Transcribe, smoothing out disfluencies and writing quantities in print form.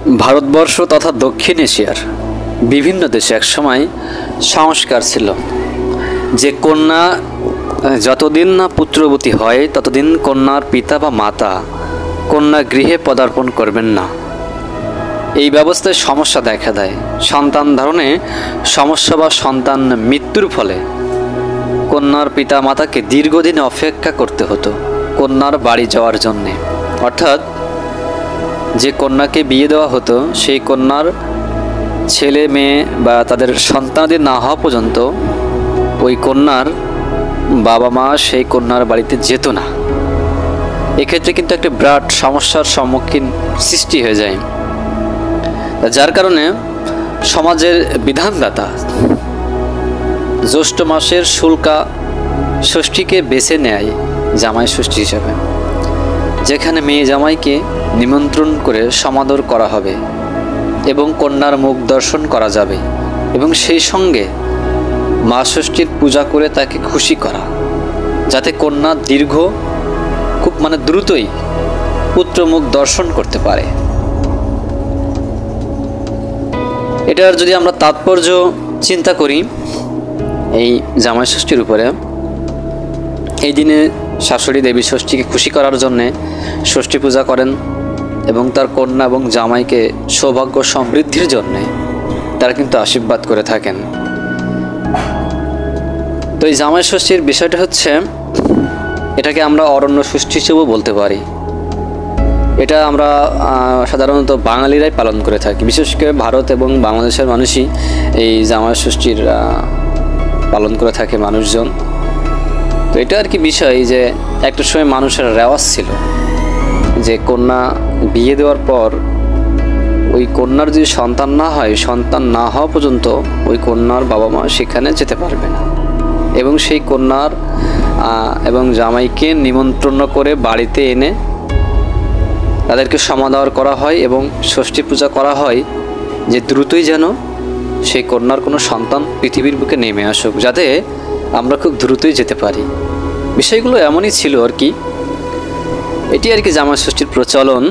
ভারতবর্ষ তথা দক্ষিণ এশিয়ার বিভিন্ন দেশে একসময় সংস্কার ছিল যে কন্যা যতদিন না পুত্রবতী হয় ততদিন কন্যার পিতা বা মাতা কন্যা গৃহে পদার্পণ করবেন না। এই ব্যবস্থায় সমস্যা দেখা দেয়। সন্তান ধারণে সমস্যা বা সন্তান মৃত্যুর ফলে কন্যার পিতা মাতাকে দীর্ঘদিন অপেক্ষা করতে হতো কন্যার বাড়ি যাওয়ার জন্যে। অর্থাৎ যে কন্যাকে বিয়ে দেওয়া হতো সেই কন্যার ছেলে মেয়ে বা তাদের সন্তানাদি না হওয়া পর্যন্ত ওই কন্যার বাবা মা সেই কন্যার বাড়িতে যেত না। এক্ষেত্রে কিন্তু একটা বিরাট সমস্যার সম্মুখীন সৃষ্টি হয়ে যায়, যার কারণে সমাজের বিধানদাতা জ্যৈষ্ঠ মাসের শুল্কা ষষ্ঠীকে বেছে নেয় জামাই ষষ্ঠী হিসাবে, যেখানে মেয়ে জামাইকে নিমন্ত্রণ করে সমাদর করা হবে এবং কন্যার মুখ দর্শন করা যাবে এবং সেই সঙ্গে মা ষষ্ঠীর পূজা করে তাকে খুশি করা, যাতে কন্যা খুব দ্রুতই পুত্র মুখ দর্শন করতে পারে। এটার যদি আমরা তাৎপর্য চিন্তা করি এই জামাই ষষ্ঠীর উপরে, এই দিনে শাশুড়ি দেবী ষষ্ঠীকে খুশি করার জন্যে ষষ্ঠী পূজা করেন এবং তার কন্যা এবং জামাইকে সৌভাগ্য সমৃদ্ধির জন্যে তারা কিন্তু আশীর্বাদ করে থাকেন। তো এই জামাই ষষ্ঠীর বিষয়টা হচ্ছে, এটাকে আমরা অরণ্য ষষ্ঠী হিসেবেও বলতে পারি। এটা আমরা সাধারণত বাঙালিরাই পালন করে থাকি, বিশেষ করে ভারত এবং বাংলাদেশের মানুষই এই জামাই ষষ্ঠীর পালন করে থাকে মানুষজন। তো এটা আর কি বিষয় যে একটা সময় মানুষের রেওয়াজ ছিল যে কন্যা বিয়ে দেওয়ার পর ওই কন্যার যদি সন্তান না হয়, সন্তান না হওয়া পর্যন্ত ওই কন্যার বাবা মা সেখানে যেতে পারবে না এবং সেই কন্যার এবং জামাইকে নিমন্ত্রণ করে বাড়িতে এনে তাদেরকে সমাদর করা হয় এবং ষষ্ঠী পূজা করা হয় যে দ্রুতই যেন সেই কন্যার কোনো সন্তান পৃথিবীর বুকে নেমে আসুক, যাতে আমরা খুব দ্রুতই যেতে পারি। বিষয়গুলো এমনই ছিল আর কি। এটি আর কি জামাই ষষ্ঠীর প্রচলন।